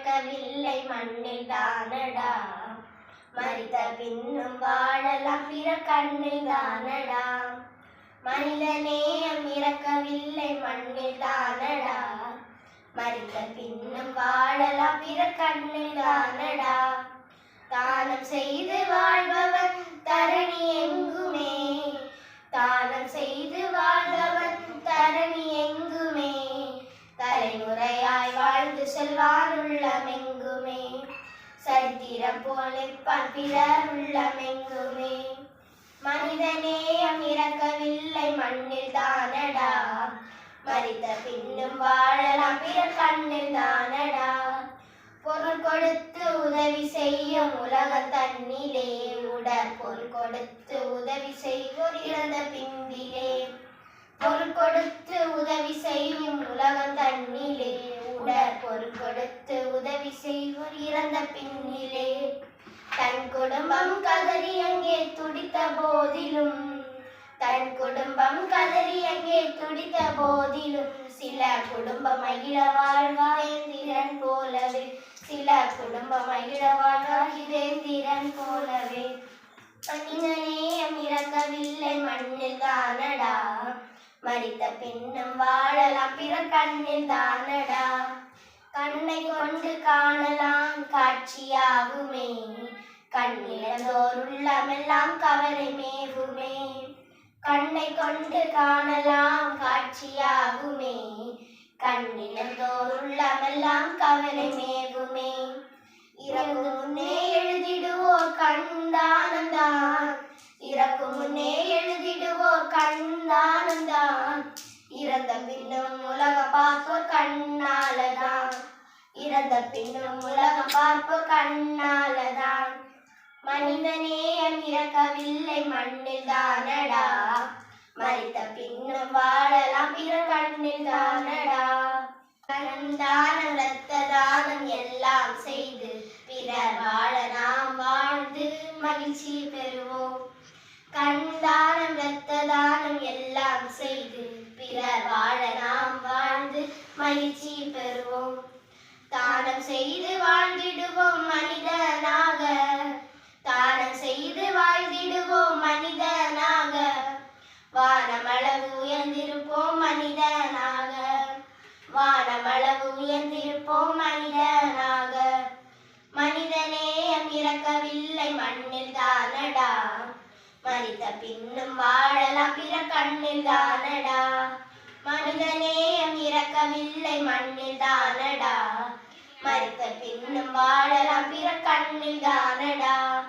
இறக்கவில்லை மண்ணில் தானடா. மரித்த பின்னும் வாழலாம் பிற கண்ணில் தானடா. மனிதநேயம் இறக்கவில்லை மண்ணில் தானடா. மரித்த பின்னும் வாழலாம் பிற கண்ணில் தானடா. தானம் செய்து வாழ்பவன் தரணி எங்குமே. தானம் செய்து வாழ்பவன் தரணி எங்குமே. தலைமுறையாய் வாழ்ந்து செல்வான் உள்ளமெங்குமே. சரித்திரம் போல் நிற்பான் பிறர் உள்ளமெங்குமே. மனிதநேயம் இறக்கவில்லை மண்ணில் தானடா. மரித்த பின்னும் வாழலாம் பிற கண்ணில் தானடா. பொருள் கொடுத்து உதவி செய்யும் உலகம் தன்னிலே. பொருள் கொடுத்து உதவி செய்வோர் இறந்த பின்னிலே. பொருள் கொடுத்து உதவி செய்யும் உலகம் தன்னிலே. பொருள் கொடுத்து உதவி செய்வோர் இறந்த பின்னிலே. தன் குடும்பம் கதறி அங்கே துடித்த போதிலும். தன் குடும்பம் கதறி அங்கே துடித்த போதிலும். சில குடும்பம் மகிழ வாழ்வான் போலவே. சில குடும்பம் மகிழ வாழ்வான் போலவே. மனிதநேயம் இறக்கவில்லை மண்ணில் தானடா. மரித்த பின்னும் வாழலாம் பிற கண்ணில் தானடா. கண்ணை கொண்டு காணலாம் காட்சியாகுமே. கண்ணிழந்தோர் உள்ளமெல்லாம் கவலை மேவுமே. கண்ணை கொண்டு காணலாம் காட்சியாகுமே. கண்ணிழந்தோர் உள்ளமெல்லாம் கவலை மேவுமே. இறக்கும் முன்னே எழுதிடுவோர் கண்தானந்தான். இறக்கும் முன்னே எழுதிடுவோர் கண்தானந்தான். இறந்த பின்னும் உலகம் பார்ப்போர் கண்ணாலதான். இறந்த பின்னும் உலகம் பார்ப்போர் கண்ணாலதான். மனிதநேயம் இறக்கவில்லை மண்ணில் தானடா. மரித்த பின்னும் வாழலாம் பிற கண்ணில் தானடா. கண்தானம் இரத்த தானம் எல்லாம் செய்து பிறர் வாழ நாம் வாழ்ந்து மகிழ்ச்சி பெறுவோம். கண்தானம் இரத்த தானம் எல்லாம் செய்து பிறர் வாழ நாம் வாழ்ந்து மகிழ்ச்சி பெறுவோம். தானம் செய்து வாழ்ந்திடுவோம் மனிதனாக. தானம் செய்து வாழ்ந்திடுவோம் மனிதனாக. வானமளவு உயர்ந்திருப்போம் மனிதனாக. வானமளவு உயர்ந்திருப்போம் மனிதனாக. மனிதநேயம் இறக்கவில்லை மண்ணில் தானடா. மரித்த பின்னும் வாழலாம் பிற கண்ணில் தானடா. மனிதநேயம் இறக்கவில்லை மண்ணில் தானடா.